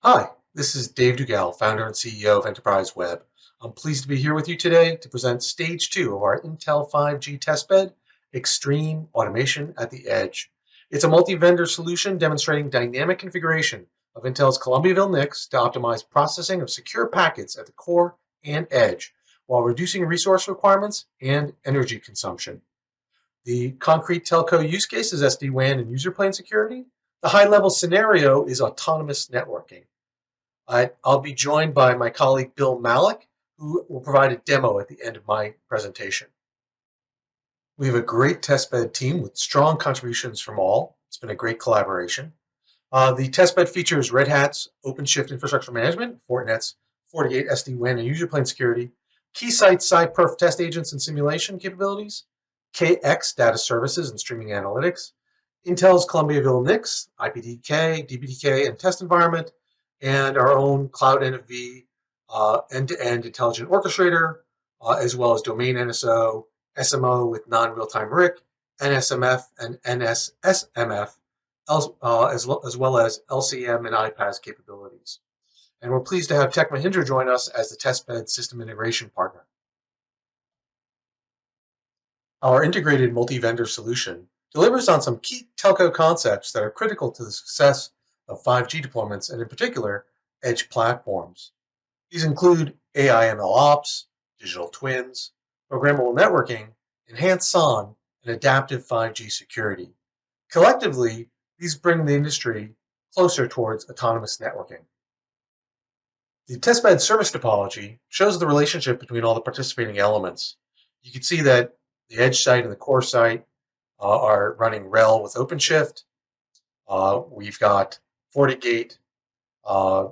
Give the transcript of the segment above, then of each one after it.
Hi, this is Dave Dugal, founder and CEO of EnterpriseWeb. I'm pleased to be here with you today to present stage 2 of our Intel 5G testbed, Extreme Automation at the Edge. It's a multi-vendor solution demonstrating dynamic configuration of Intel's Columbiaville NICs to optimize processing of secure packets at the core and edge, while reducing resource requirements and energy consumption. The concrete telco use case is SD-WAN and user plane security. The high-level scenario is autonomous networking. I'll be joined by my colleague Bill Malik, who will provide a demo at the end of my presentation. We have a great testbed team with strong contributions from all. It's been a great collaboration. The testbed features Red Hat's OpenShift infrastructure management, Fortinet's FortiGate SD-WAN and user plane security, Keysight's SciPerf test agents and simulation capabilities, KX data services and streaming analytics, Intel's Columbiaville NICs, IPDK, DPDK, and test environment, and our own Cloud NFV end-to-end intelligent orchestrator, as well as domain NSO, SMO with non-real-time RIC, NSMF and NSSMF, as well as LCM and iPaaS capabilities. And we're pleased to have Tech Mahindra join us as the testbed system integration partner. Our integrated multi-vendor solution delivers on some key telco concepts that are critical to the success of 5G deployments, and in particular, edge platforms. These include AI ML ops, digital twins, programmable networking, enhanced SON, and adaptive 5G security. Collectively, these bring the industry closer towards autonomous networking. The testbed service topology shows the relationship between all the participating elements. You can see that the edge site and the core site are running RHEL with OpenShift. We've got FortiGate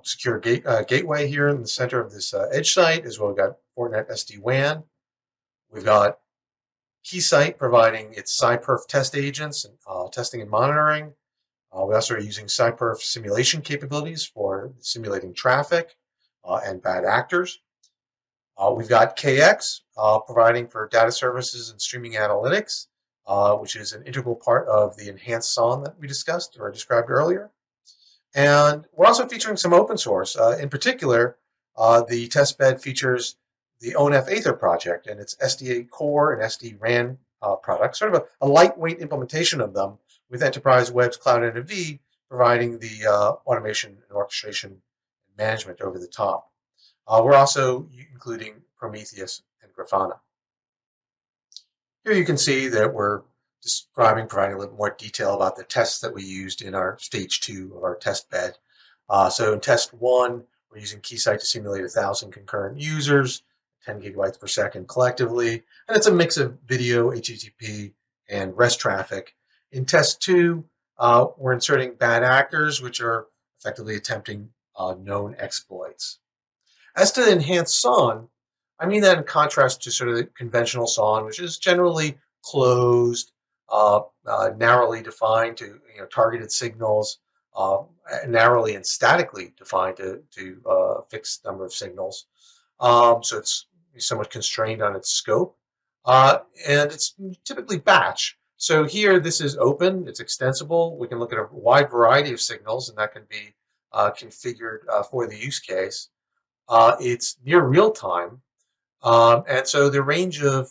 secure gateway here in the center of this edge site, as well. We've got Fortinet SD-WAN. We've got Keysight providing its SciPerf test agents and testing and monitoring. We also are using SciPerf simulation capabilities for simulating traffic and bad actors. We've got KX providing for data services and streaming analytics, which is an integral part of the enhanced SON that we discussed or described earlier. And we're also featuring some open source. In particular, the testbed features the ONF Aether project and its SDA core and SD-RAN products, sort of a lightweight implementation of them with EnterpriseWeb's Cloud NFV providing the automation and orchestration and management over the top. We're also including Prometheus and Grafana. Here you can see that we're providing a little more detail about the tests that we used in our stage 2 of our test bed. So in test 1, we're using Keysight to simulate 1,000 concurrent users, 10 gigabytes per second collectively, and it's a mix of video, HTTP, and REST traffic. In test 2, we're inserting bad actors, which are effectively attempting known exploits. As to the enhanced SON, I mean that in contrast to sort of the conventional SON, which is generally closed, narrowly defined to targeted signals, narrowly and statically defined to a fixed number of signals. So it's somewhat constrained on its scope, and it's typically batch. So here, this is open, it's extensible. We can look at a wide variety of signals, and that can be configured for the use case. It's near real time, and so the range of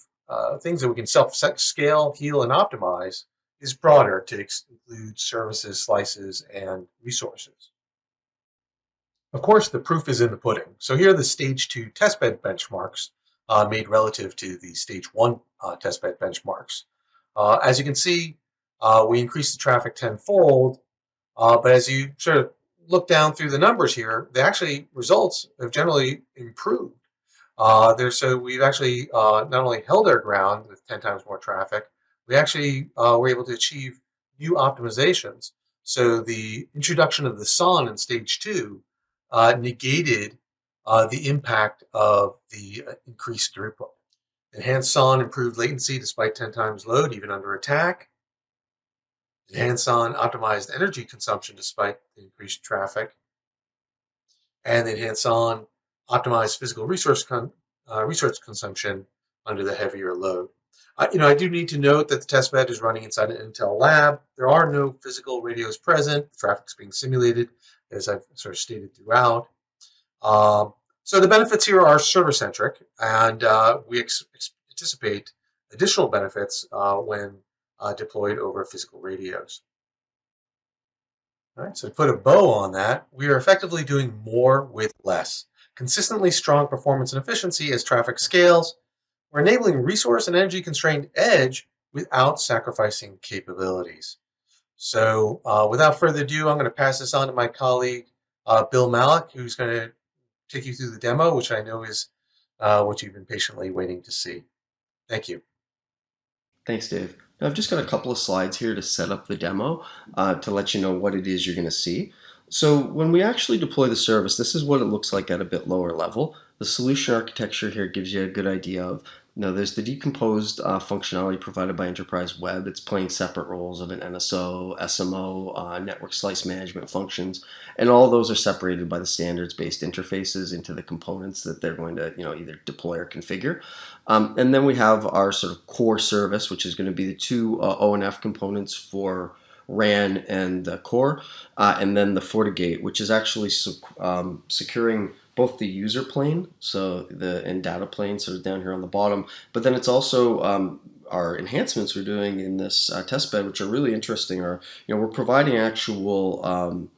things that we can self-scale, heal, and optimize is broader to include services, slices, and resources. Of course, the proof is in the pudding. So here are the stage 2 testbed benchmarks made relative to the stage 1 testbed benchmarks. As you can see, we increased the traffic tenfold, but as you sort of look down through the numbers here, the actually results have generally improved. So we've actually not only held our ground with 10 times more traffic, we actually were able to achieve new optimizations. So the introduction of the SON in stage 2 negated the impact of the increased throughput. Enhanced SON improved latency despite 10 times load, even under attack. Enhanced SON optimized energy consumption despite the increased traffic. And the enhanced SON optimized physical resource consumption under the heavier load. I do need to note that the testbed is running inside an Intel lab. There are no physical radios present. The traffic's being simulated as I've sort of stated throughout. Um, so the benefits here are server-centric, and we anticipate additional benefits when deployed over physical radios. All right, so to put a bow on that, we are effectively doing more with less. Consistently strong performance and efficiency as traffic scales. We're enabling resource and energy constrained edge without sacrificing capabilities. So without further ado, I'm going to pass this on to my colleague, Bill Malik, who's going to take you through the demo, which I know is what you've been patiently waiting to see. Thank you. Thanks, Dave. Now, I've just got a couple of slides here to set up the demo to let you know what it is you're going to see. So when we actually deploy the service, this is what it looks like at a bit lower level. The solution architecture here gives you a good idea of, there's the decomposed functionality provided by EnterpriseWeb. It's playing separate roles of an NSO, SMO, network slice management functions, and all those are separated by the standards-based interfaces into the components that they're going to, either deploy or configure. And then we have our sort of core service, which is going to be the two ONF components for RAN and the core, and then the FortiGate, which is actually securing both the user plane, and data plane, sort of down here on the bottom, but then it's also our enhancements we're doing in this testbed, which are really interesting. Are we're providing actual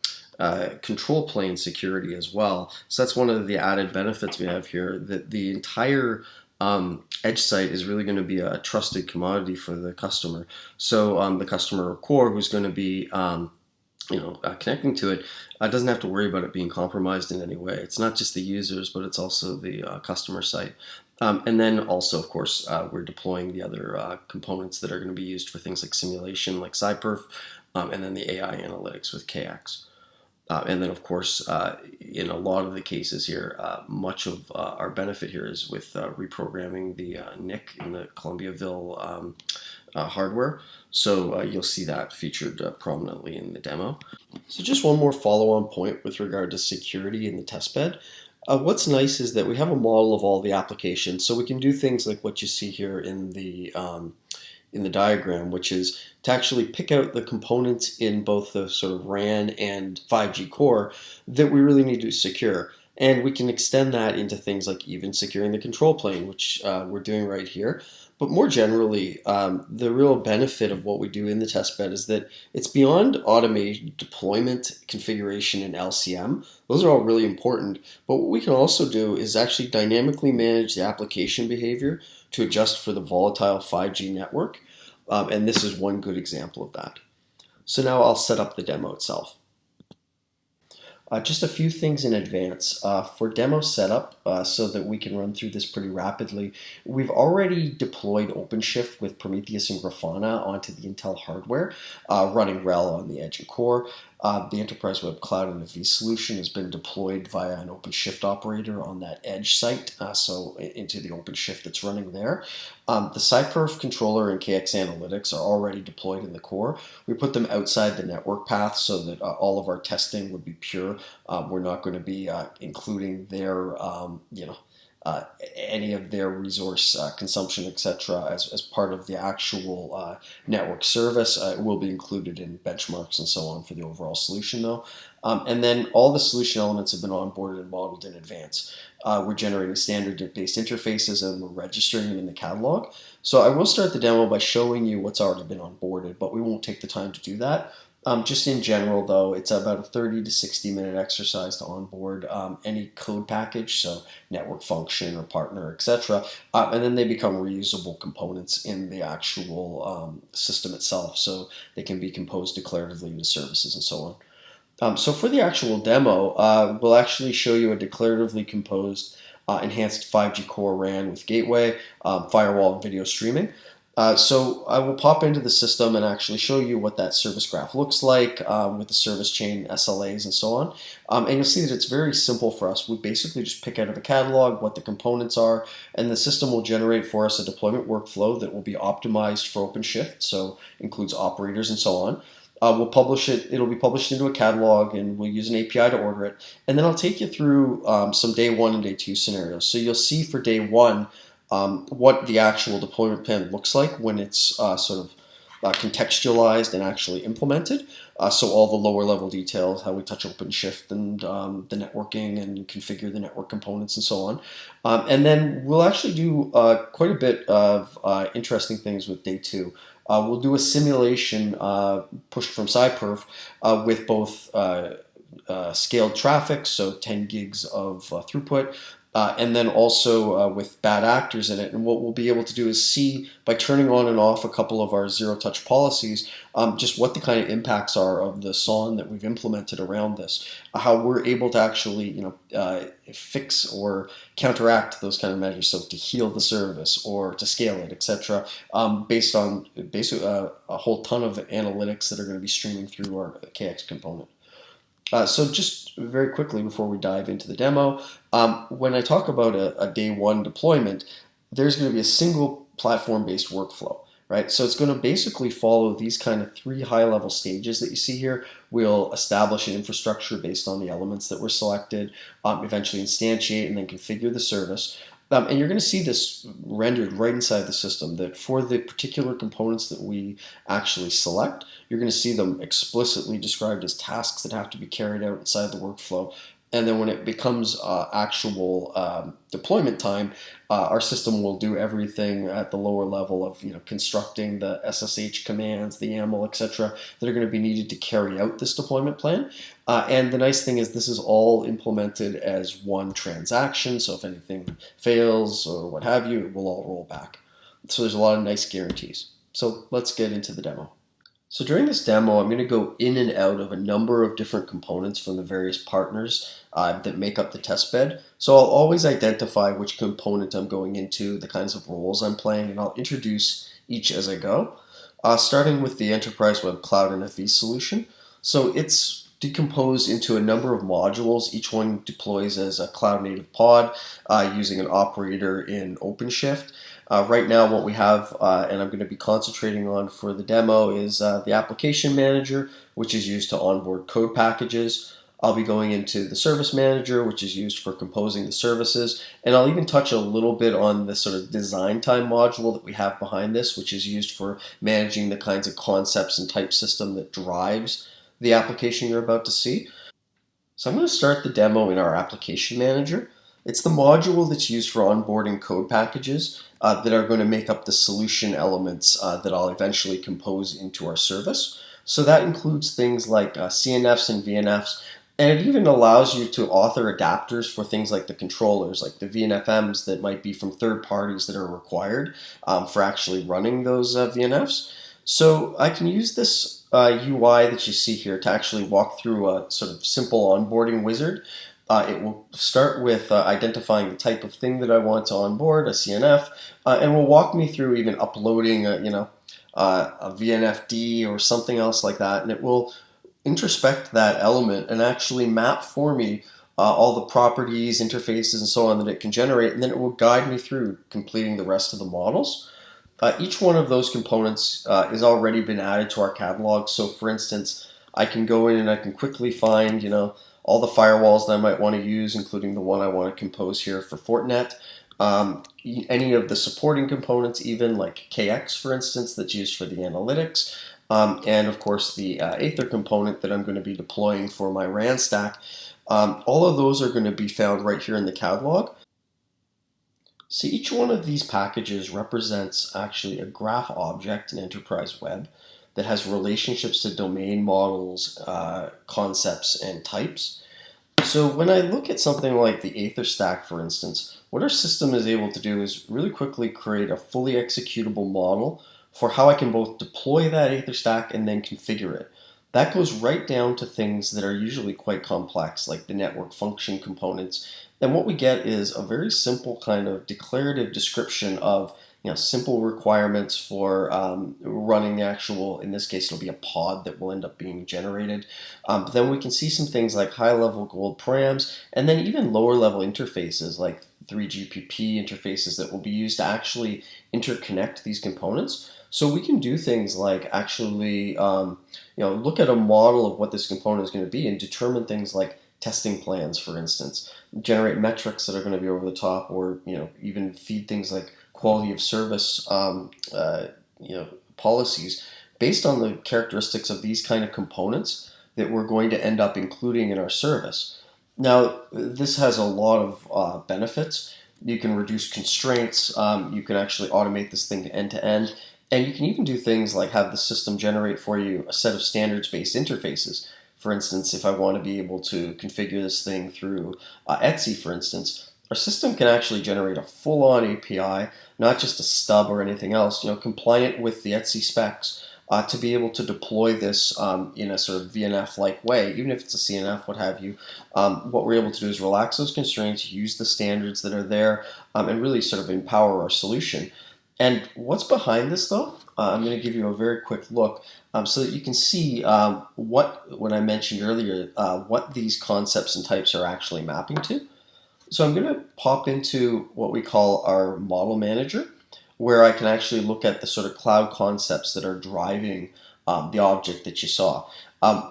control plane security as well. So that's one of the added benefits we have here. That the entire edge site is really going to be a trusted commodity for the customer. So the customer core who's going to be connecting to it doesn't have to worry about it being compromised in any way. It's not just the users, but it's also the customer site. And then also, of course, we're deploying the other components that are going to be used for things like simulation, like SciPerf, and then the AI analytics with KX. And then, of course, in a lot of the cases here, much of our benefit here is with reprogramming the NIC in the Columbiaville hardware. So you'll see that featured prominently in the demo. So just one more follow-on point with regard to security in the testbed. What's nice is that we have a model of all the applications, so we can do things like what you see here in the diagram, which is to actually pick out the components in both the sort of RAN and 5G core that we really need to secure. And we can extend that into things like even securing the control plane, which we're doing right here. But more generally, the real benefit of what we do in the testbed is that it's beyond automated deployment, configuration, and LCM. Those are all really important. But what we can also do is actually dynamically manage the application behavior to adjust for the volatile 5G network. And this is one good example of that. So now I'll set up the demo itself. Just a few things in advance. For demo setup, so that we can run through this pretty rapidly, we've already deployed OpenShift with Prometheus and Grafana onto the Intel hardware, running RHEL on the edge and core. The Enterprise Web Cloud and the V solution has been deployed via an OpenShift operator on that edge site, so into the OpenShift that's running there. The SciPerf controller and KX Analytics are already deployed in the core. We put them outside the network path so that all of our testing would be pure. We're not going to be including their, any of their resource consumption, etc., as part of the actual network service. It will be included in benchmarks and so on for the overall solution, though. And then all the solution elements have been onboarded and modeled in advance. We're generating standard-based interfaces and we're registering them in the catalog. So I will start the demo by showing you what's already been onboarded, but we won't take the time to do that. Just in general, though, it's about a 30 to 60-minute exercise to onboard any code package, so network function or partner, etc., and then they become reusable components in the actual system itself, so they can be composed declaratively into services and so on. So for the actual demo, we'll actually show you a declaratively composed enhanced 5G core RAN with gateway, firewall, and video streaming. So I will pop into the system and actually show you what that service graph looks like with the service chain SLAs and so on. And you'll see that it's very simple for us. We basically just pick out of a catalog what the components are, and the system will generate for us a deployment workflow that will be optimized for OpenShift, so includes operators and so on. We'll publish it. It'll be published into a catalog, and we'll use an API to order it. And then I'll take you through some day one and day two scenarios. So you'll see for day one what the actual deployment plan looks like when it's sort of contextualized and actually implemented. So all the lower level details, how we touch OpenShift and the networking and configure the network components and so on. And then we'll actually do quite a bit of interesting things with day two. We'll do a simulation pushed from SciPerf with both scaled traffic, so 10 gigs of throughput, and then also with bad actors in it. And what we'll be able to do is see, by turning on and off a couple of our zero-touch policies, just what the kind of impacts are of the SON that we've implemented around this, how we're able to actually fix or counteract those kind of measures, so to heal the service or to scale it, etc., based on basically a whole ton of analytics that are going to be streaming through our KX component. So just very quickly before we dive into the demo, when I talk about a day one deployment, there's going to be a single platform-based workflow, right? So it's going to basically follow these kind of three high-level stages that you see here. We'll establish an infrastructure based on the elements that were selected, eventually instantiate and then configure the service. And you're going to see this rendered right inside the system, that for the particular components that we actually select, you're going to see them explicitly described as tasks that have to be carried out inside the workflow. And then when it becomes actual deployment time, our system will do everything at the lower level of constructing the SSH commands, the YAML, etc., that are going to be needed to carry out this deployment plan. And the nice thing is this is all implemented as one transaction, so if anything fails or what have you, it will all roll back. So there's a lot of nice guarantees. So let's get into the demo. So during this demo, I'm going to go in and out of a number of different components from the various partners that make up the test bed. So I'll always identify which component I'm going into, the kinds of roles I'm playing, and I'll introduce each as I go. Starting with the EnterpriseWeb Cloud and FE solution. So it's decomposed into a number of modules. Each one deploys as a cloud-native pod using an operator in OpenShift. Right now what we have, and I'm going to be concentrating on for the demo, is the application manager, which is used to onboard code packages. I'll be going into the service manager, which is used for composing the services, and I'll even touch a little bit on the sort of design time module that we have behind this, which is used for managing the kinds of concepts and type system that drives the application you're about to see. So I'm going to start the demo in our application manager. It's the module that's used for onboarding code packages that are going to make up the solution elements that I'll eventually compose into our service. So that includes things like CNFs and VNFs, and it even allows you to author adapters for things like the controllers, like the VNFMs that might be from third parties that are required for actually running those VNFs. So I can use this UI that you see here to actually walk through a sort of simple onboarding wizard. It will start with identifying the type of thing that I want to onboard, a CNF, and will walk me through even uploading a VNFD or something else like that, and it will introspect that element and actually map for me all the properties, interfaces, and so on that it can generate, and then it will guide me through completing the rest of the models. Each one of those components has already been added to our catalog. So for instance, I can go in and I can quickly find, all the firewalls that I might want to use, including the one I want to compose here for Fortinet. Any of the supporting components, even like KX, for instance, that's used for the analytics. And of course the Aether component that I'm going to be deploying for my RAN stack. All of those are going to be found right here in the catalog. So each one of these packages represents actually a graph object in Enterprise Web that has relationships to domain models, concepts, and types. So when I look at something like the Aether stack, for instance, what our system is able to do is really quickly create a fully executable model for how I can both deploy that Aether stack and then configure it. That goes right down to things that are usually quite complex, like the network function components. And what we get is a very simple kind of declarative description of simple requirements for running the actual, in this case, it'll be a pod that will end up being generated. But then we can see some things like high-level gold params, and then even lower-level interfaces like 3GPP interfaces that will be used to actually interconnect these components. So we can do things like actually, look at a model of what this component is going to be and determine things like testing plans, for instance, generate metrics that are going to be over the top, or even feed things like quality of service, policies based on the characteristics of these kind of components that we're going to end up including in our service. Now, this has a lot of benefits. You can reduce constraints. You can actually automate this thing end to end. And you can even do things like have the system generate for you a set of standards-based interfaces. For instance, if I want to be able to configure this thing through Etsy, for instance, our system can actually generate a full-on API, not just a stub or anything else, compliant with the Etsy specs, to be able to deploy this in a sort of VNF-like way, even if it's a CNF, what have you. What we're able to do is relax those constraints, use the standards that are there, and really sort of empower our solution. And what's behind this, though? I'm going to give you a very quick look so that you can see when I mentioned earlier, what these concepts and types are actually mapping to. So I'm going to pop into what we call our model manager, where I can actually look at the sort of cloud concepts that are driving the object that you saw.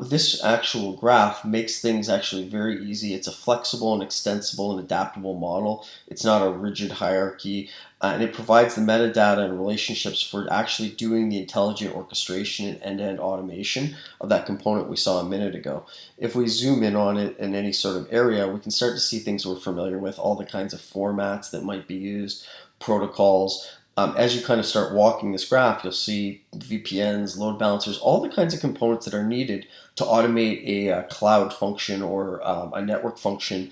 This actual graph makes things actually very easy. It's a flexible and extensible and adaptable model. It's not a rigid hierarchy, and it provides the metadata and relationships for actually doing the intelligent orchestration and end-to-end automation of that component we saw a minute ago. If we zoom in on it in any sort of area, we can start to see things we're familiar with, all the kinds of formats that might be used, protocols. As you kind of start walking this graph, you'll see VPNs, load balancers, all the kinds of components that are needed to automate a cloud function or a network function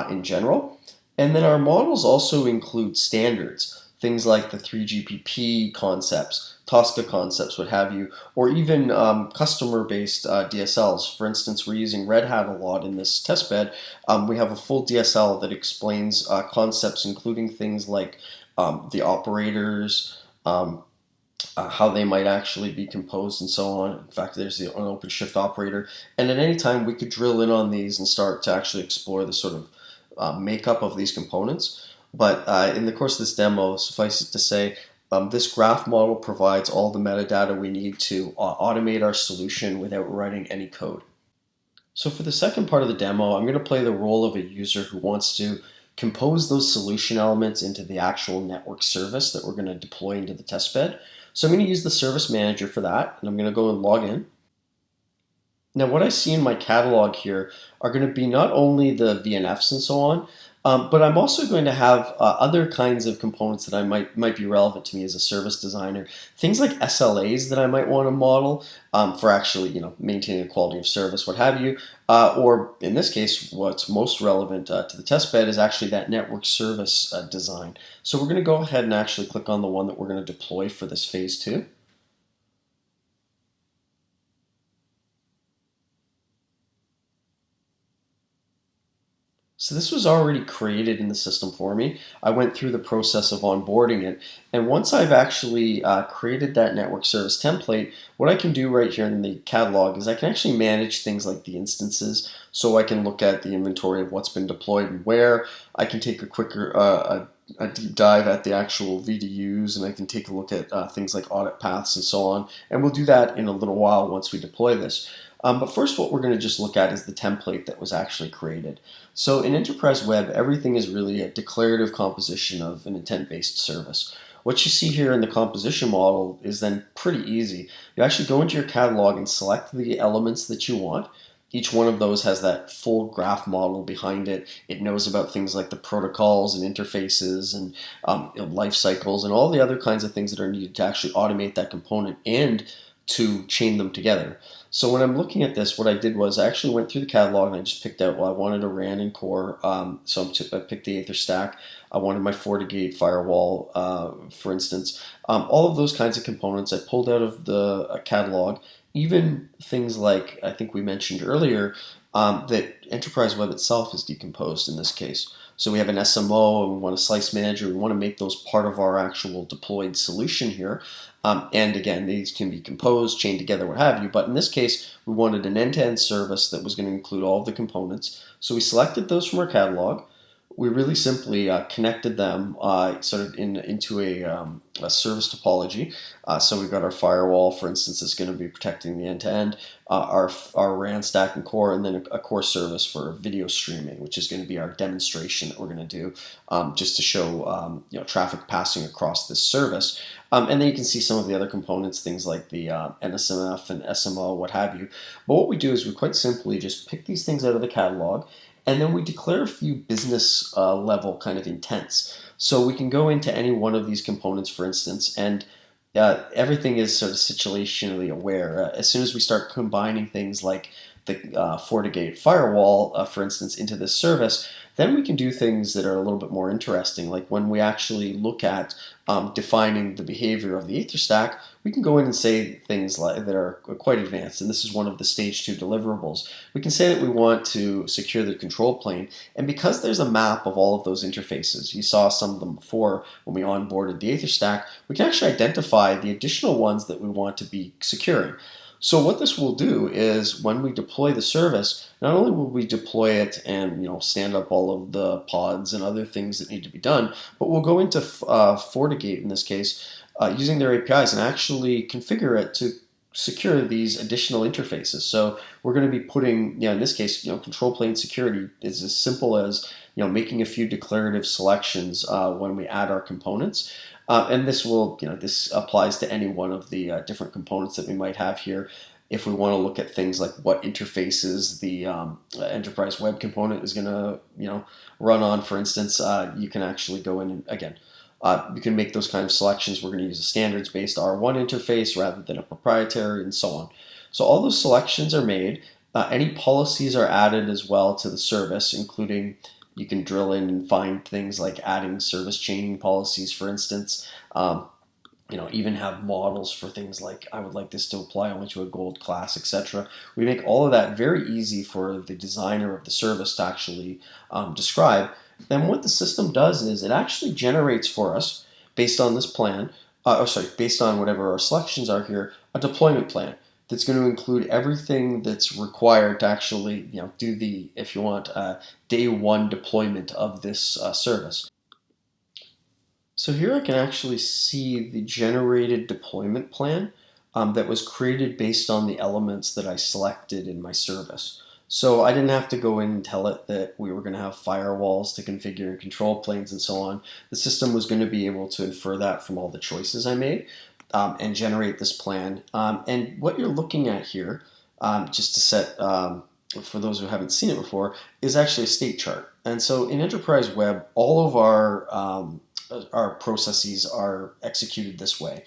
in general. And then our models also include standards, things like the 3GPP concepts, Tosca concepts, what have you, or even customer-based DSLs. For instance, we're using Red Hat a lot in this testbed. We have a full DSL that explains concepts, including things like the operators, how they might actually be composed and so on. In fact, there's an OpenShift operator. And at any time, we could drill in on these and start to actually explore the sort of makeup of these components. But in the course of this demo, suffice it to say, this graph model provides all the metadata we need to automate our solution without writing any code. So for the second part of the demo, I'm going to play the role of a user who wants to compose those solution elements into the actual network service that we're going to deploy into the testbed. So I'm going to use the service manager for that, and I'm going to go and log in. Now what I see in my catalog here are going to be not only the VNFs and so on, but I'm also going to have other kinds of components that I might be relevant to me as a service designer. Things like SLAs that I might want to model for actually maintaining the quality of service, what have you. Or in this case, what's most relevant to the testbed is actually that network service design. So we're going to go ahead and actually click on the one that we're going to deploy for this phase 2. So this was already created in the system for me. I went through the process of onboarding it. And once I've actually created that network service template, what I can do right here in the catalog is I can actually manage things like the instances. So I can look at the inventory of what's been deployed and where. I can take a quicker a deep dive at the actual VDUs, and I can take a look at things like audit paths and so on. And we'll do that in a little while once we deploy this. But first, what we're going to just look at is the template that was actually created. So in Enterprise Web, everything is really a declarative composition of an intent-based service. What you see here in the composition model is then pretty easy. You actually go into your catalog and select the elements that you want. Each one of those has that full graph model behind it. It knows about things like the protocols and interfaces and life cycles and all the other kinds of things that are needed to actually automate that component and to chain them together. So when I'm looking at this, what I did was I actually went through the catalog and I just picked out, well, I wanted a RAN and core, so I picked the Aether stack. I wanted my FortiGate firewall, for instance. All of those kinds of components I pulled out of the catalog, even things like, I think we mentioned earlier, that Enterprise Web itself is decomposed in this case. So we have an SMO, and we want a slice manager. We want to make those part of our actual deployed solution here. And again, these can be composed, chained together, what have you. But in this case, we wanted an end-to-end service that was going to include all of the components. So we selected those from our catalog. We really simply connected them sort of into a service topology. So we've got our firewall, for instance, that's going to be protecting the end-to-end, our RAN stack and core, and then a core service for video streaming, which is going to be our demonstration that we're going to do just to show traffic passing across this service. And then you can see some of the other components, things like the NSMF and SMO, what have you. But what we do is we quite simply just pick these things out of the catalog, and then we declare a few business level kind of intents. So we can go into any one of these components, for instance, and everything is sort of situationally aware. As soon as we start combining things like the FortiGate firewall, for instance, into this service, then we can do things that are a little bit more interesting. Like when we actually look at defining the behavior of the EtherStack, we can go in and say things like that are quite advanced. And this is one of the stage 2 deliverables. We can say that we want to secure the control plane. And because there's a map of all of those interfaces, you saw some of them before when we onboarded the EtherStack, we can actually identify the additional ones that we want to be securing. So what this will do is when we deploy the service, not only will we deploy it and stand up all of the pods and other things that need to be done, but we'll go into FortiGate in this case using their APIs and actually configure it to secure these additional interfaces. So we're going to be putting, in this case, control plane security is as simple as making a few declarative selections when we add our components. And this applies to any one of the different components that we might have here. If we want to look at things like what interfaces the enterprise web component is going to, run on, for instance, you can actually go in and again, you can make those kind of selections. We're going to use a standards-based R1 interface rather than a proprietary, and so on. So all those selections are made. Any policies are added as well to the service, including you can drill in and find things like adding service chaining policies, for instance. Even have models for things like I would like this to apply only to a gold class, etc. We make all of that very easy for the designer of the service to actually describe. Then what the system does is it actually generates for us, based on this plan, based on whatever our selections are here, a deployment plan that's going to include everything that's required to actually, do the, if you want, day one deployment of this service. So here I can actually see the generated deployment plan that was created based on the elements that I selected in my service. So I didn't have to go in and tell it that we were going to have firewalls to configure and control planes and so on. The system was going to be able to infer that from all the choices I made and generate this plan. And what you're looking at here, just to set, for those who haven't seen it before, is actually a state chart. And so in Enterprise Web, all of our processes are executed this way.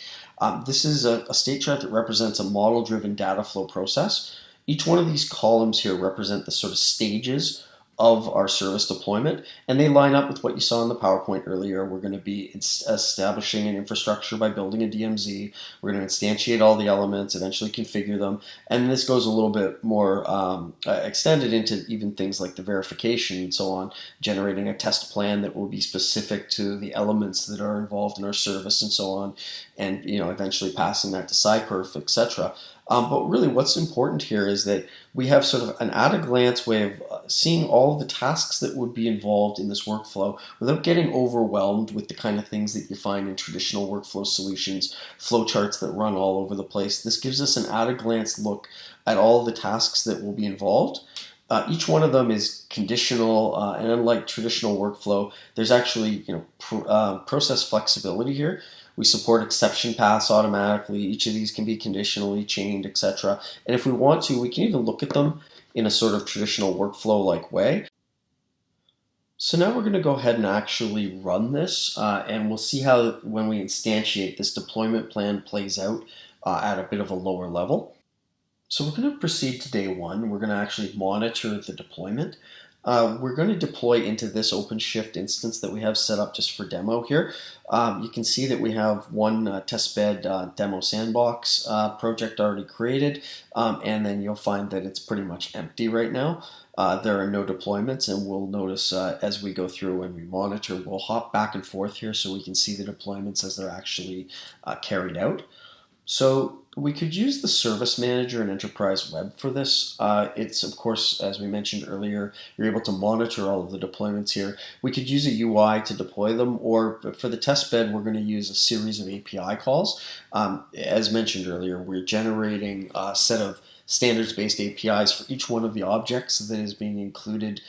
This is a state chart that represents a model-driven data flow process. Each one of these columns here represent the sort of stages of our service deployment, and they line up with what you saw in the PowerPoint earlier. We're going to be establishing an infrastructure by building a DMZ. We're going to instantiate all the elements, eventually configure them, and this goes a little bit more extended into even things like the verification and so on, generating a test plan that will be specific to the elements that are involved in our service and so on, and eventually passing that to SciPerf, etc. But really what's important here is that we have sort of an at-a-glance way of seeing all the tasks that would be involved in this workflow without getting overwhelmed with the kind of things that you find in traditional workflow solutions, flowcharts that run all over the place. This gives us an at-a-glance look at all the tasks that will be involved. Each one of them is conditional, and unlike traditional workflow, there's actually process flexibility here. We support exception paths automatically. Each of these can be conditionally chained, etc. And if we want to, we can even look at them in a sort of traditional workflow-like way. So now we're going to go ahead and actually run this, and we'll see how when we instantiate this deployment plan plays out at a bit of a lower level. So we're going to proceed to day one. We're going to actually monitor the deployment. We're going to deploy into this OpenShift instance that we have set up just for demo here. You can see that we have one Testbed demo sandbox project already created, and then you'll find that it's pretty much empty right now. There are no deployments, and we'll notice as we go through and we monitor, we'll hop back and forth here so we can see the deployments as they're actually carried out. So we could use the Service Manager in Enterprise Web for this. It's, of course, as we mentioned earlier, you're able to monitor all of the deployments here. We could use a UI to deploy them, or for the test bed, we're going to use a series of API calls. As mentioned earlier, we're generating a set of standards-based APIs for each one of the objects that is being included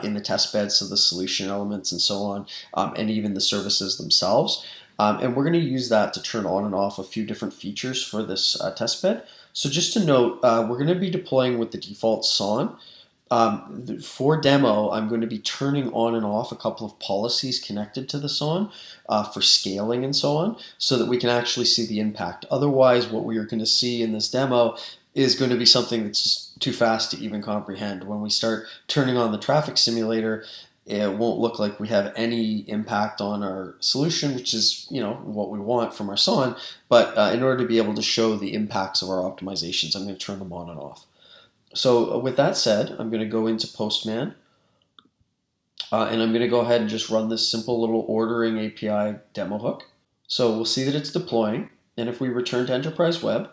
in the test bed, so the solution elements and so on, and even the services themselves. And we're going to use that to turn on and off a few different features for this test bed. So just to note, we're going to be deploying with the default SON. For demo, I'm going to be turning on and off a couple of policies connected to the SON for scaling and so on, so that we can actually see the impact. Otherwise, what we are going to see in this demo is going to be something that's just too fast to even comprehend. When we start turning on the traffic simulator, it won't look like we have any impact on our solution, which is what we want from our SON. But in order to be able to show the impacts of our optimizations, I'm going to turn them on and off. So with that said, I'm going to go into Postman, and I'm going to go ahead and just run this simple little ordering API demo hook. So we'll see that it's deploying, and if we return to Enterprise Web,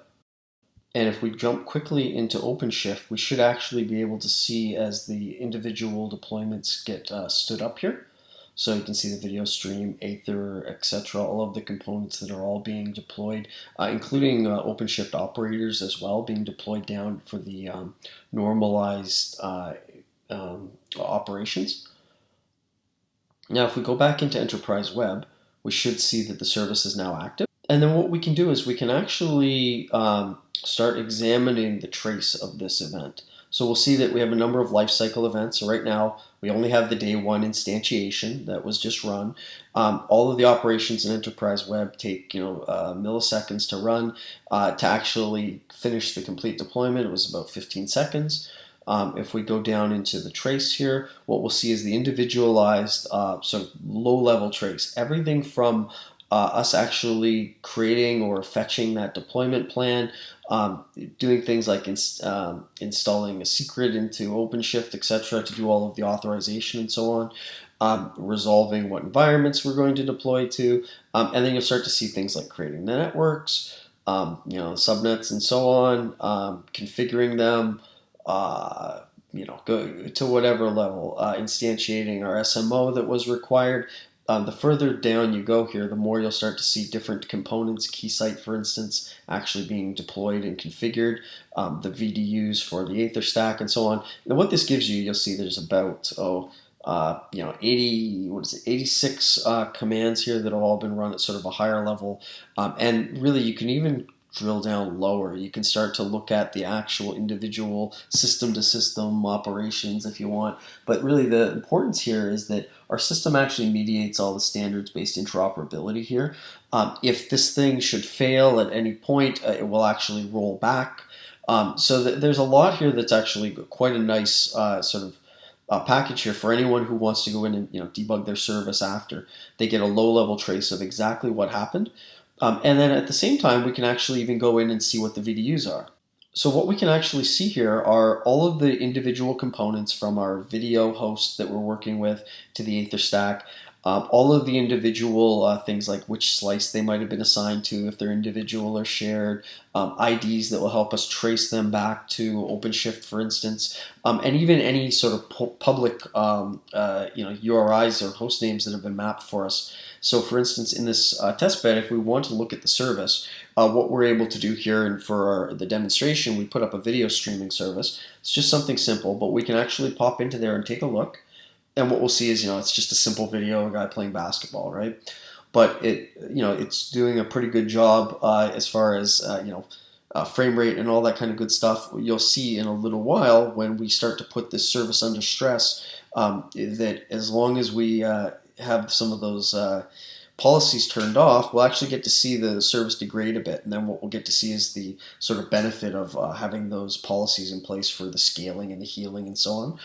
and if we jump quickly into OpenShift, we should actually be able to see as the individual deployments get stood up here. So you can see the video stream, Aether, etc., all of the components that are all being deployed, including OpenShift operators as well, being deployed down for the normalized operations. Now, if we go back into Enterprise Web, we should see that the service is now active. And then what we can do is we can actually start examining the trace of this event. So we'll see that we have a number of lifecycle events. So right now, we only have the day one instantiation that was just run. All of the operations in Enterprise Web take milliseconds to run. To actually finish the complete deployment, it was about 15 seconds. If we go down into the trace here, what we'll see is the individualized sort of low-level trace. Everything from us actually creating or fetching that deployment plan, doing things like installing a secret into OpenShift, etc., to do all of the authorization and so on, resolving what environments we're going to deploy to, and then you'll start to see things like creating the networks, subnets and so on, configuring them, go to whatever level, instantiating our SMO that was required. The further down you go here, the more you'll start to see different components, KeySite, for instance, actually being deployed and configured, the VDUs for the Aether stack, and so on. And what this gives you, you'll see there's about 86 commands here that have all been run at sort of a higher level, and really you can even drill down lower. You can start to look at the actual individual system-to-system operations if you want. But really the importance here is that our system actually mediates all the standards-based interoperability here. If this thing should fail at any point, it will actually roll back. So there's a lot here that's actually quite a nice sort of package here for anyone who wants to go in and debug their service after. They get a low-level trace of exactly what happened. And then at the same time, we can actually even go in and see what the VDUs are. So what we can actually see here are all of the individual components from our video host that we're working with to the Aether stack, all of the individual things like which slice they might have been assigned to, if they're individual or shared, IDs that will help us trace them back to OpenShift, for instance, and even any sort of public URIs or host names that have been mapped for us. So for instance, in this test bed, if we want to look at the service, what we're able to do here, and for the demonstration, we put up a video streaming service. It's just something simple, but we can actually pop into there and take a look. And what we'll see is, it's just a simple video of a guy playing basketball, right? But it's doing a pretty good job as far as, frame rate and all that kind of good stuff. You'll see in a little while when we start to put this service under stress, that as long as we have some of those policies turned off, we'll actually get to see the service degrade a bit. And then what we'll get to see is the sort of benefit of having those policies in place for the scaling and the healing and so on.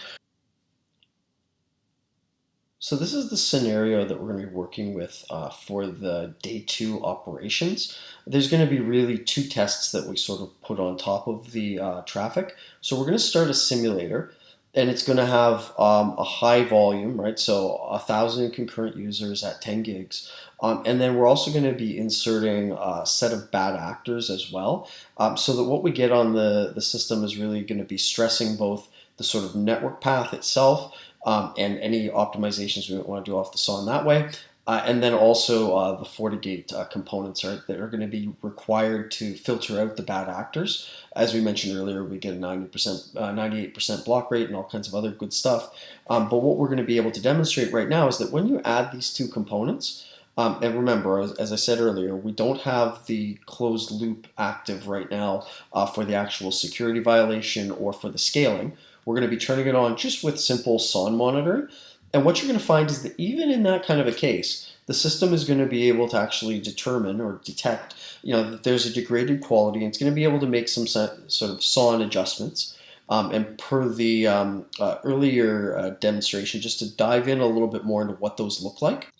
So this is the scenario that we're going to be working with for the day 2 operations. There's going to be really 2 tests that we sort of put on top of the traffic. So we're going to start a simulator. and it's going to have a high volume, right? So 1,000 concurrent users at 10 gigs. And then we're also going to be inserting a set of bad actors as well, so that what we get on the system is really going to be stressing both the sort of network path itself, and any optimizations we want to do off the SON that way. And then also the FortiGate components that are going to be required to filter out the bad actors. As we mentioned earlier, we get a 90%, 98% block rate and all kinds of other good stuff. But what we're going to be able to demonstrate right now is that when you add these two components, and remember, as I said earlier, we don't have the closed loop active right now for the actual security violation or for the scaling. We're going to be turning it on just with simple SON monitoring. And what you're going to find is that even in that kind of a case, the system is going to be able to actually determine or detect, that there's a degraded quality, and it's going to be able to make some sort of SON adjustments. And per the earlier demonstration, just to dive in a little bit more into what those look like,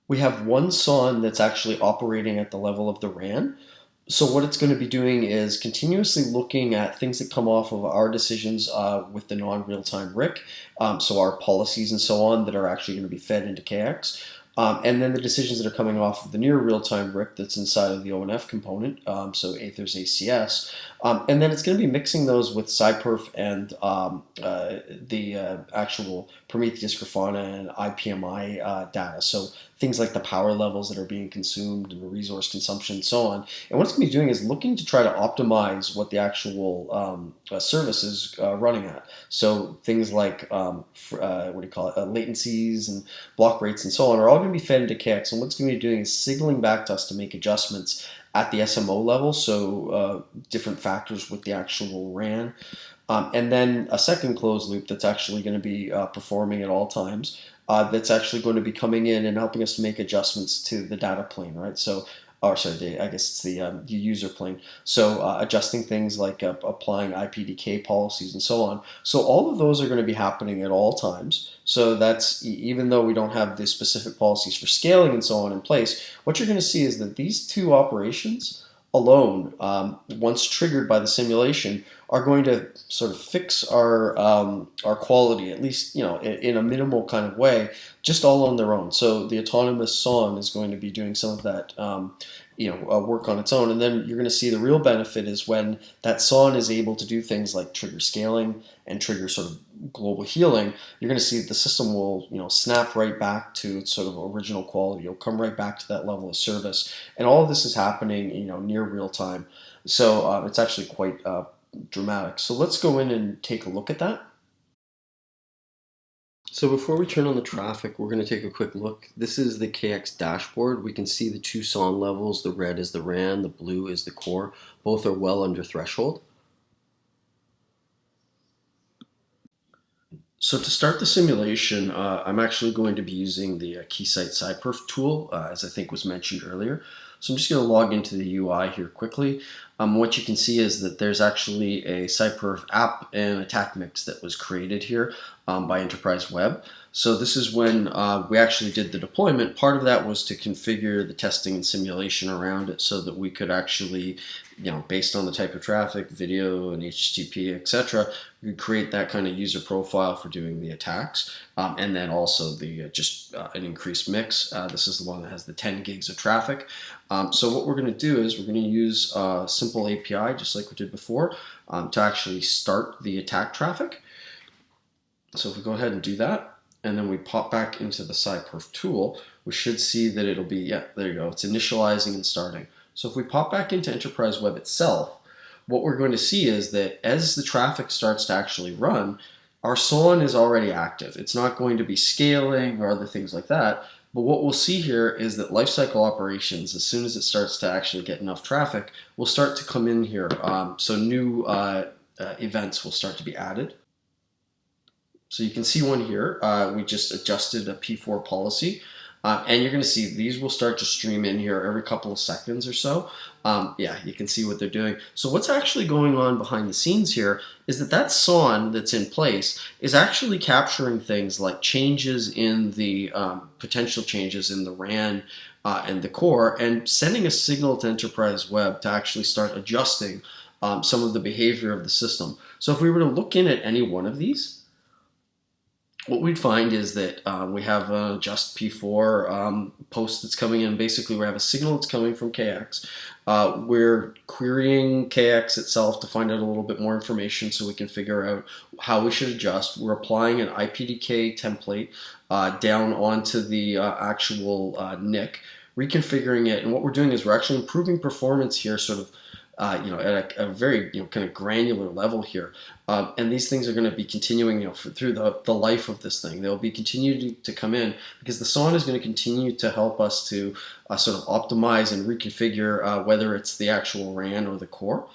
we have one SON that's actually operating at the level of the RAN. So what it's going to be doing is continuously looking at things that come off of our decisions with the non-real-time RIC, so our policies and so on that are actually going to be fed into KX, and then the decisions that are coming off of the near real-time RIC that's inside of the ONF component, so Aether's ACS, and then it's going to be mixing those with SciPerf and the actual Prometheus, Grafana, and IPMI data. So things like the power levels that are being consumed and the resource consumption and so on. And what it's going to be doing is looking to try to optimize what the actual service is running at. So things like, latencies and block rates and so on are all going to be fed into KX. And what it's going to be doing is signaling back to us to make adjustments at the SMO level, so different factors with the actual RAN. And then a second closed loop that's actually going to be performing at all times, that's actually going to be coming in and helping us to make adjustments to the data plane, right? So, I guess it's the user plane. So adjusting things like applying IPDK policies and so on. So all of those are going to be happening at all times. So that's, even though we don't have the specific policies for scaling and so on in place, what you're going to see is that these two operations alone, once triggered by the simulation, are going to sort of fix our quality, at least in a minimal kind of way, just all on their own. So the autonomous SON is going to be doing some of that work on its own, and then you're going to see the real benefit is when that SON is able to do things like trigger scaling and trigger sort of global healing. You're going to see that the system will snap right back to its sort of original quality. It'll come right back to that level of service, and all of this is happening near real time. So it's actually quite dramatic. So let's go in and take a look at that. So before we turn on the traffic, we're going to take a quick look. This is the KX dashboard. We can see the two SON levels. The red is the RAN, the blue is the core. Both are well under threshold. So to start the simulation, I'm actually going to be using the Keysight SciPerf tool, as I think was mentioned earlier. So I'm just going to log into the UI here quickly. What you can see is that there's actually a SciPerf app and attack mix that was created here by EnterpriseWeb. So this is when we actually did the deployment. Part of that was to configure the testing and simulation around it so that we could actually, based on the type of traffic, video and HTTP, etc., we could create that kind of user profile for doing the attacks. And then also the an increased mix. This is the one that has the 10 gigs of traffic. So what we're going to do is we're going to use a simple API, just like we did before, to actually start the attack traffic. So if we go ahead and do that, and then we pop back into the SciPerf tool, we should see that it'll be, there you go, it's initializing and starting. So if we pop back into EnterpriseWeb itself, what we're going to see is that as the traffic starts to actually run, our SON is already active. It's not going to be scaling or other things like that. But what we'll see here is that lifecycle operations, as soon as it starts to actually get enough traffic, will start to come in here. So new events will start to be added. So you can see one here. We just adjusted a P4 policy. And you're going to see these will start to stream in here every couple of seconds or so. You can see what they're doing. So what's actually going on behind the scenes here is that SON that's in place is actually capturing things like changes in the potential changes in the RAN and the core, and sending a signal to EnterpriseWeb to actually start adjusting some of the behavior of the system. So if we were to look in at any one of these, what we'd find is that we have a just P4 post that's coming in. Basically, we have a signal that's coming from KX. We're querying KX itself to find out a little bit more information so we can figure out how we should adjust. We're applying an IPDK template down onto the actual NIC, reconfiguring it, and what we're doing is we're actually improving performance here, sort of at a very kind of granular level here. And these things are going to be continuing through the life of this thing. They'll be continuing to come in because the SON is going to continue to help us to sort of optimize and reconfigure whether it's the actual RAN or the core.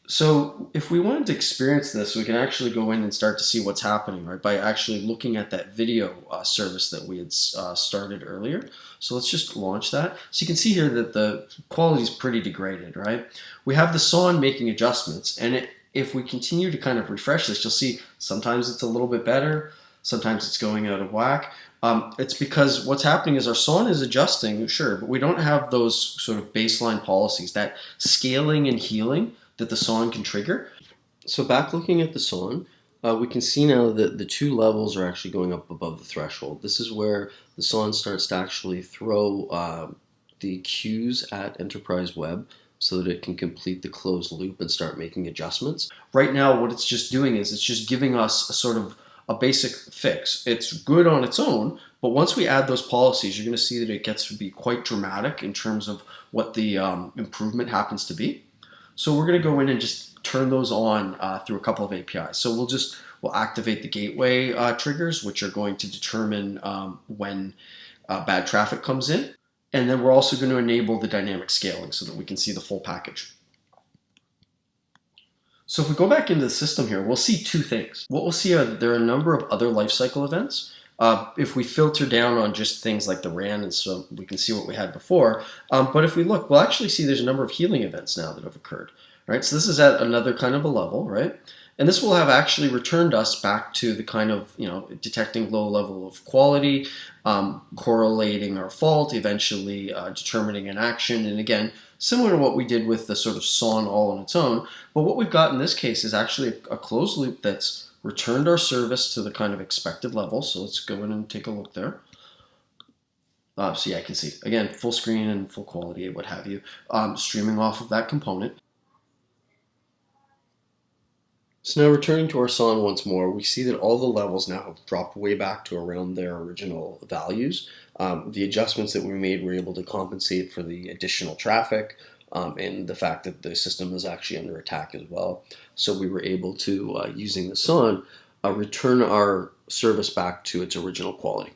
So if we wanted to experience this, we can actually go in and start to see what's happening, right, by actually looking at that video service that we had started earlier. So let's just launch that. So you can see here that the quality is pretty degraded, right? We have the SON making adjustments, and if we continue to kind of refresh this, you'll see sometimes it's a little bit better, sometimes it's going out of whack. It's because what's happening is our SON is adjusting, sure, but we don't have those sort of baseline policies, that scaling and healing that the SON can trigger. So back looking at the SON, we can see now that the two levels are actually going up above the threshold. This is where the SON starts to actually throw the cues at EnterpriseWeb so that it can complete the closed loop and start making adjustments. Right now, what it's just doing is it's just giving us a sort of a basic fix. It's good on its own, but once we add those policies, you're going to see that it gets to be quite dramatic in terms of what the improvement happens to be. So we're going to go in and just turn those on through a couple of APIs. So we'll activate the gateway triggers, which are going to determine when bad traffic comes in. And then we're also going to enable the dynamic scaling so that we can see the full package. So if we go back into the system here, we'll see two things. What we'll see are that there are a number of other lifecycle events. If we filter down on just things like the RAN, and so we can see what we had before. But if we look, we'll actually see there's a number of healing events now that have occurred. Right? So this is at another kind of a level, right? And this will have actually returned us back to the kind of, detecting low level of quality, correlating our fault, eventually determining an action. And again, similar to what we did with the sort of SON all on its own. But what we've got in this case is actually a closed loop that's returned our service to the kind of expected level. So let's go in and take a look there. So yeah, I can see, again, full screen and full quality, what have you, streaming off of that component. So now returning to our SON once more, we see that all the levels now have dropped way back to around their original values. The adjustments that we made were able to compensate for the additional traffic and the fact that the system was actually under attack as well. So we were able to, using the SON, return our service back to its original quality.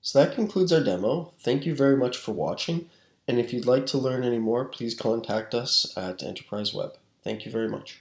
So that concludes our demo. Thank you very much for watching. And if you'd like to learn any more, please contact us at EnterpriseWeb. Thank you very much.